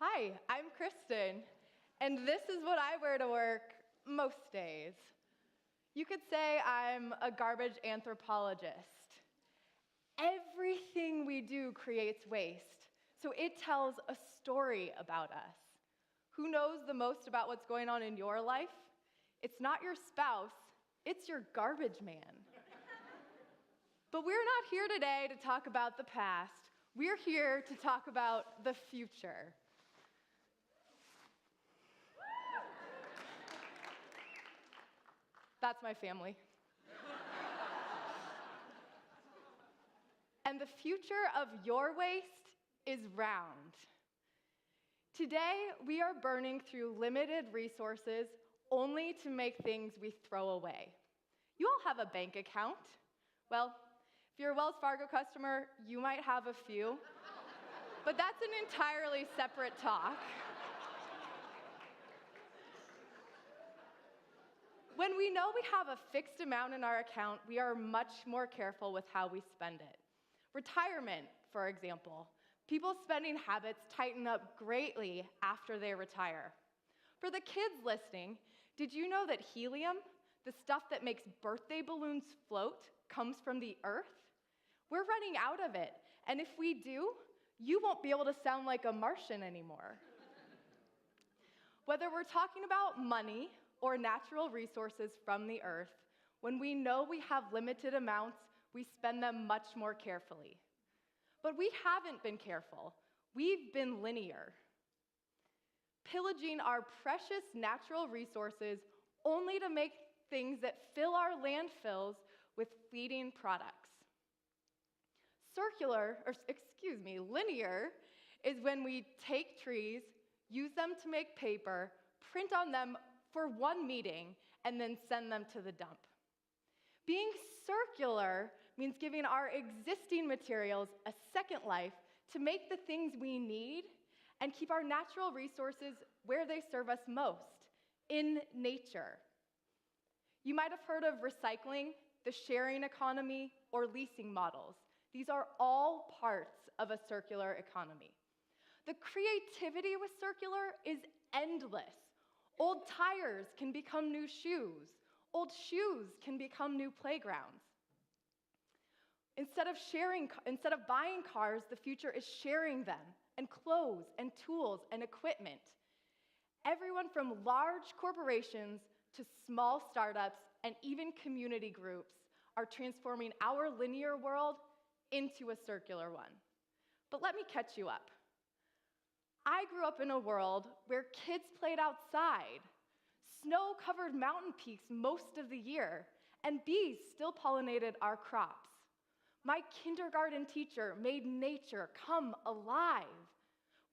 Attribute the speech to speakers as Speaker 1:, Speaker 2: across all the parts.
Speaker 1: Hi, I'm Kristin, and this is what I wear to work most days. You could say I'm a garbage anthropologist. Everything we do creates waste, so it tells a story about us. Who knows the most about what's going on in your life? It's not your spouse, it's your garbage man. But we're not here today to talk about the past. We're here to talk about the future. That's my family. And the future of your waste is round. Today, we are burning through limited resources only to make things we throw away. You all have a bank account. Well, if you're a Wells Fargo customer, you might have a few, but that's an entirely separate talk. When we know we have a fixed amount in our account, we are much more careful with how we spend it. Retirement, for example. People's spending habits tighten up greatly after they retire. For the kids listening, did you know that helium, the stuff that makes birthday balloons float, comes from the Earth? We're running out of it, and if we do, you won't be able to sound like a Martian anymore. Whether we're talking about money or natural resources from the Earth, when we know we have limited amounts, we spend them much more carefully. But we haven't been careful. We've been linear, pillaging our precious natural resources only to make things that fill our landfills with fleeting products. Linear is when we take trees, use them to make paper, print on them for one meeting, and then send them to the dump. Being circular means giving our existing materials a second life to make the things we need and keep our natural resources where they serve us most, in nature. You might have heard of recycling, the sharing economy, or leasing models. These are all parts of a circular economy. The creativity with circular is endless. Old tires can become new shoes. Old shoes can become new playgrounds. Instead of buying cars, the future is sharing them, and clothes, and tools, and equipment. Everyone from large corporations to small startups and even community groups are transforming our linear world into a circular one. But let me catch you up. I grew up in a world where kids played outside. Snow covered mountain peaks most of the year, and bees still pollinated our crops. My kindergarten teacher made nature come alive.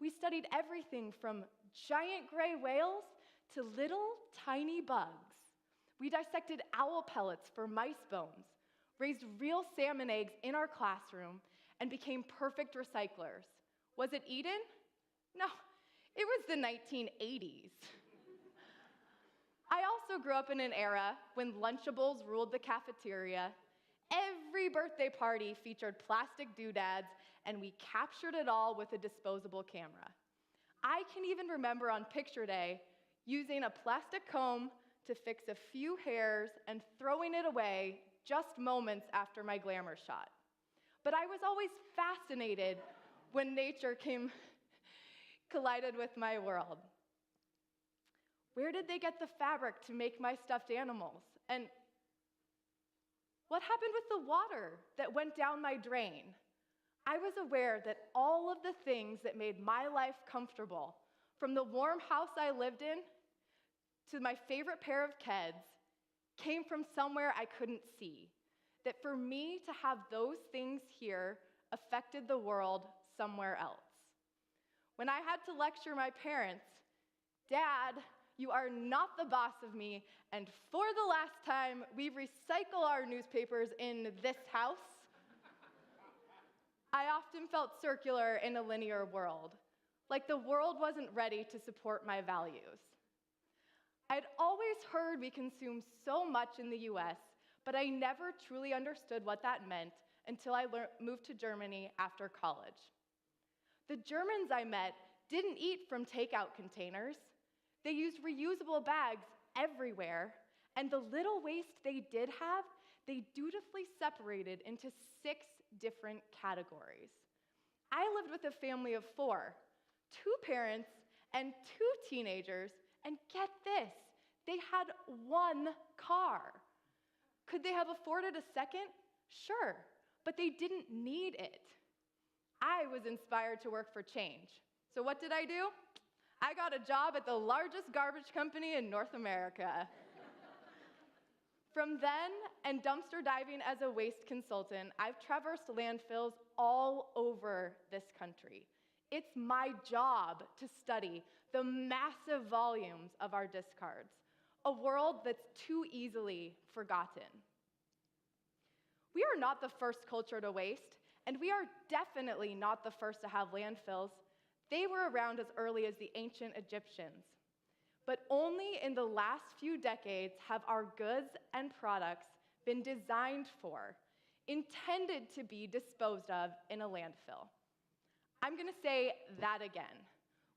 Speaker 1: We studied everything from giant gray whales to little tiny bugs. We dissected owl pellets for mice bones, raised real salmon eggs in our classroom, and became perfect recyclers. Was it Eden? No, it was the 1980s. I also grew up in an era when Lunchables ruled the cafeteria. Every birthday party featured plastic doodads, and we captured it all with a disposable camera. I can even remember on picture day using a plastic comb to fix a few hairs and throwing it away just moments after my glamour shot. But I was always fascinated when nature collided with my world. Where did they get the fabric to make my stuffed animals? And what happened with the water that went down my drain? I was aware that all of the things that made my life comfortable, from the warm house I lived in to my favorite pair of Keds, came from somewhere I couldn't see. That for me to have those things here affected the world somewhere else. When I had to lecture my parents, Dad, you are not the boss of me, and for the last time, we recycle our newspapers in this house. I often felt circular in a linear world, like the world wasn't ready to support my values. I'd always heard we consume so much in the US, but I never truly understood what that meant until I moved to Germany after college. The Germans I met didn't eat from takeout containers. They used reusable bags everywhere, and the little waste they did have, they dutifully separated into 6 different categories. I lived with a family of 4, 2 parents and 2 teenagers, and get this, they had 1 car. Could they have afforded a second? Sure, but they didn't need it. I was inspired to work for change. So what did I do? I got a job at the largest garbage company in North America. From then, and dumpster diving as a waste consultant, I've traversed landfills all over this country. It's my job to study the massive volumes of our discards, a world that's too easily forgotten. We are not the first culture to waste, and we are definitely not the first to have landfills. They were around as early as the ancient Egyptians. But only in the last few decades have our goods and products been designed for, intended to be disposed of in a landfill. I'm going to say that again.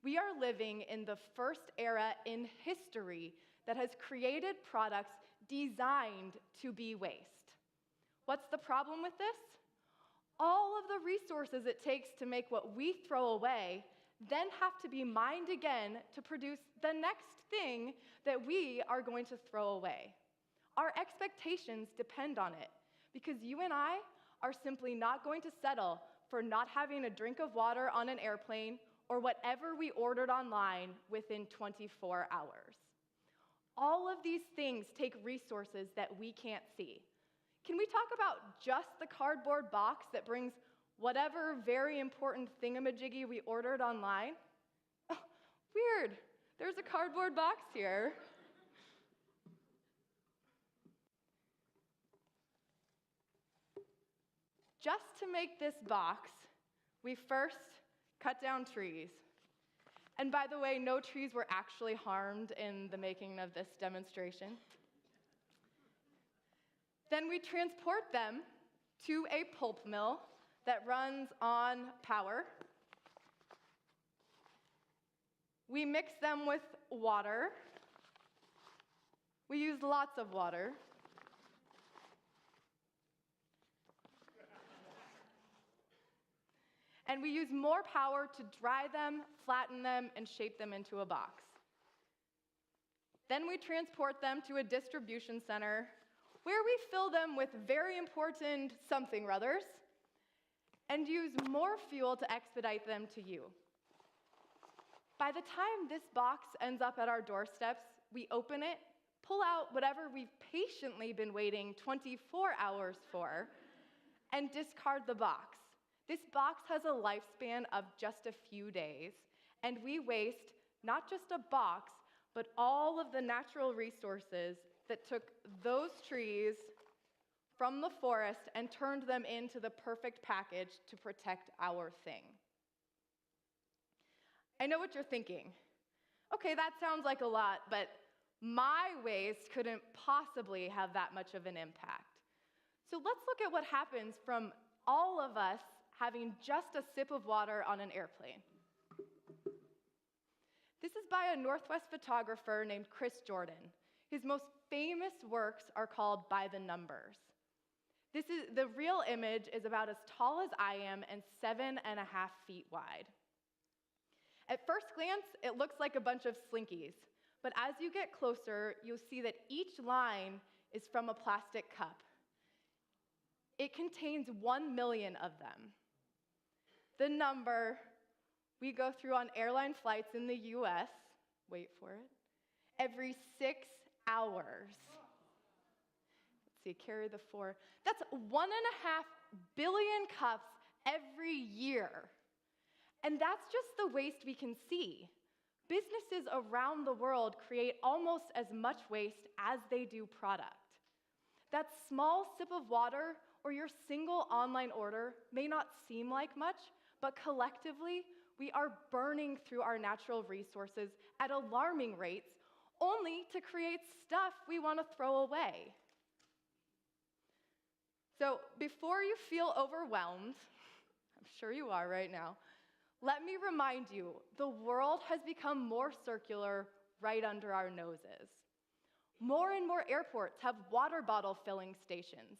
Speaker 1: We are living in the first era in history that has created products designed to be waste. What's the problem with this? All of the resources it takes to make what we throw away then have to be mined again to produce the next thing that we are going to throw away. Our expectations depend on it, because you and I are simply not going to settle for not having a drink of water on an airplane or whatever we ordered online within 24 hours. All of these things take resources that we can't see. Can we talk about just the cardboard box that brings whatever very important thingamajiggy we ordered online? Oh, weird. There's a cardboard box here. Just to make this box, we first cut down trees. And by the way, no trees were actually harmed in the making of this demonstration. Then we transport them to a pulp mill that runs on power. We mix them with water. We use lots of water. And we use more power to dry them, flatten them, and shape them into a box. Then we transport them to a distribution center where we fill them with very important something-or-others and use more fuel to expedite them to you. By the time this box ends up at our doorsteps, we open it, pull out whatever we've patiently been waiting 24 hours for, and discard the box. This box has a lifespan of just a few days, and we waste not just a box, but all of the natural resources that took those trees from the forest and turned them into the perfect package to protect our thing. I know what you're thinking. Okay, that sounds like a lot, but my waste couldn't possibly have that much of an impact. So let's look at what happens from all of us having just a sip of water on an airplane. This is by a Northwest photographer named Chris Jordan. His most famous works are called By the Numbers. The real image is about as tall as I am and 7.5 feet wide. At first glance, it looks like a bunch of Slinkies, but as you get closer, you'll see that each line is from a plastic cup. It contains 1 million of them. The number we go through on airline flights in the US, wait for it, every 6 hours. Let's see, carry the 4. That's 1.5 billion cups every year. And that's just the waste we can see. Businesses around the world create almost as much waste as they do product. That small sip of water or your single online order may not seem like much, but collectively, we are burning through our natural resources at alarming rates, only to create stuff we want to throw away. So before you feel overwhelmed, I'm sure you are right now, Let me remind you, the world has become more circular right under our noses. More and more airports have water bottle filling stations.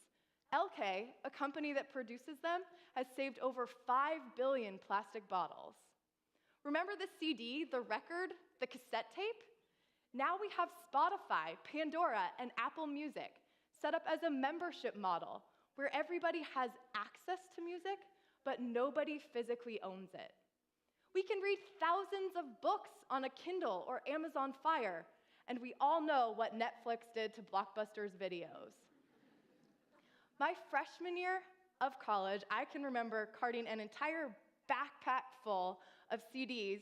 Speaker 1: LK, a company that produces them, has saved over 5 billion plastic bottles. Remember the CD, the record, the cassette tape? Now we have Spotify, Pandora, and Apple Music set up as a membership model where everybody has access to music, but nobody physically owns it. We can read thousands of books on a Kindle or Amazon Fire, and we all know what Netflix did to Blockbuster's videos. My freshman year of college, I can remember carting an entire backpack full of CDs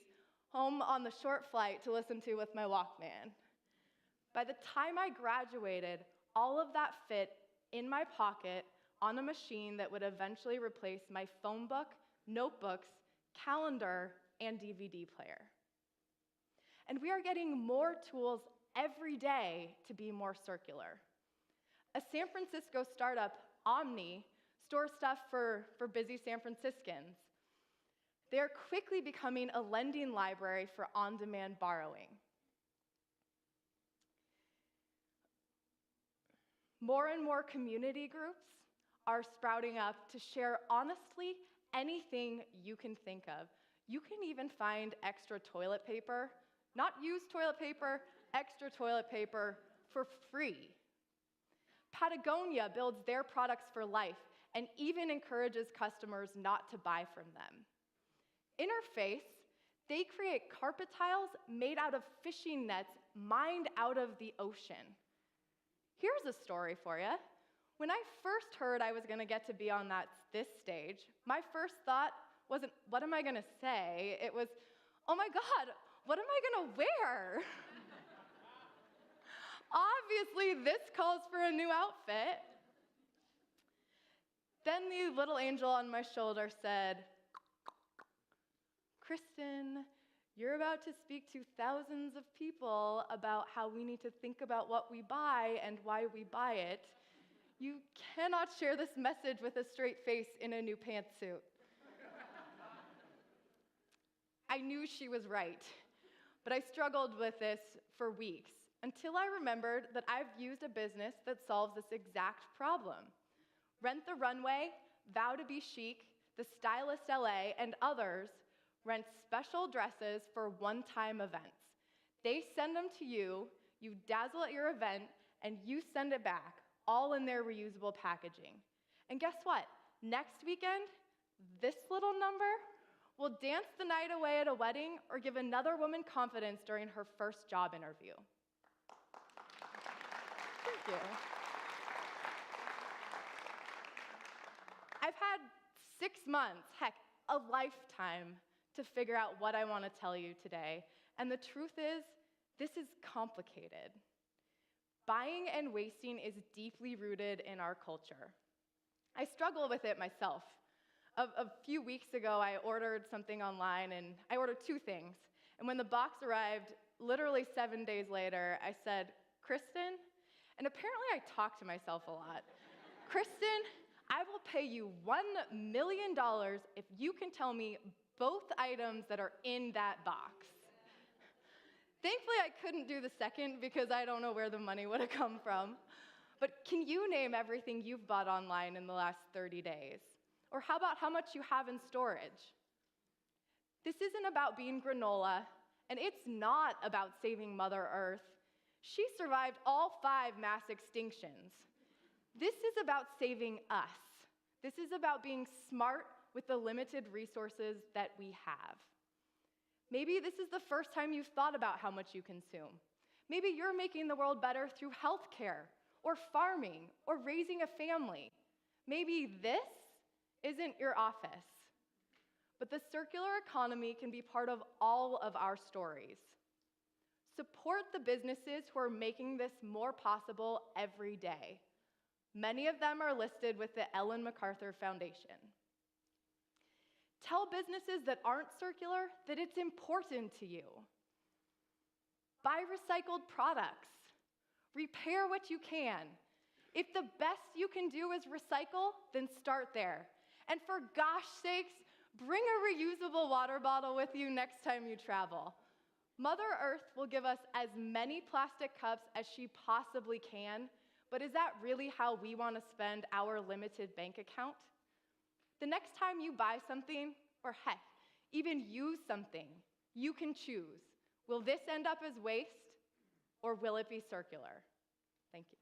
Speaker 1: home on the short flight to listen to with my Walkman. By the time I graduated, all of that fit in my pocket on a machine that would eventually replace my phone book, notebooks, calendar, and DVD player. And we are getting more tools every day to be more circular. A San Francisco startup, Omni, stores stuff for busy San Franciscans. They're quickly becoming a lending library for on-demand borrowing. More and more community groups are sprouting up to share honestly anything you can think of. You can even find extra toilet paper, not used toilet paper, extra toilet paper for free. Patagonia builds their products for life and even encourages customers not to buy from them. Interface, they create carpet tiles made out of fishing nets mined out of the ocean. Here's a story for you. When I first heard I was going to get to be on this stage, my first thought wasn't, what am I going to say? It was, oh my God, what am I going to wear? Obviously, this calls for a new outfit. Then the little angel on my shoulder said, Kristin, you're about to speak to thousands of people about how we need to think about what we buy and why we buy it. You cannot share this message with a straight face in a new pantsuit. I knew she was right, but I struggled with this for weeks until I remembered that I've used a business that solves this exact problem. Rent the Runway, Vow to Be Chic, The Stylist LA, and others rent special dresses for one-time events. They send them to you, you dazzle at your event, and you send it back, all in their reusable packaging. And guess what? Next weekend, this little number will dance the night away at a wedding or give another woman confidence during her first job interview. Thank you. I've had 6 months, heck, a lifetime to figure out what I want to tell you today. And the truth is, this is complicated. Buying and wasting is deeply rooted in our culture. I struggle with it myself. A few weeks ago, I ordered something online, and I ordered 2 things. And when the box arrived, literally 7 days later, I said, Kristin, and apparently I talk to myself a lot. Kristin, I will pay you $1 million if you can tell me both items that are in that box. Thankfully, I couldn't do the second because I don't know where the money would have come from. But can you name everything you've bought online in the last 30 days? Or how about how much you have in storage? This isn't about being granola, and it's not about saving Mother Earth. She survived all 5 mass extinctions. This is about saving us. This is about being smart with the limited resources that we have. Maybe this is the first time you've thought about how much you consume. Maybe you're making the world better through healthcare, or farming, or raising a family. Maybe this isn't your office. But the circular economy can be part of all of our stories. Support the businesses who are making this more possible every day. Many of them are listed with the Ellen MacArthur Foundation. Tell businesses that aren't circular that it's important to you. Buy recycled products. Repair what you can. If the best you can do is recycle, then start there. And for gosh sakes, Bring a reusable water bottle with you next time you travel. Mother Earth will give us as many plastic cups as she possibly can, but is that really how we want to spend our limited bank account? The next time you buy something, or heck, even use something, you can choose. Will this end up as waste, or will it be circular? Thank you.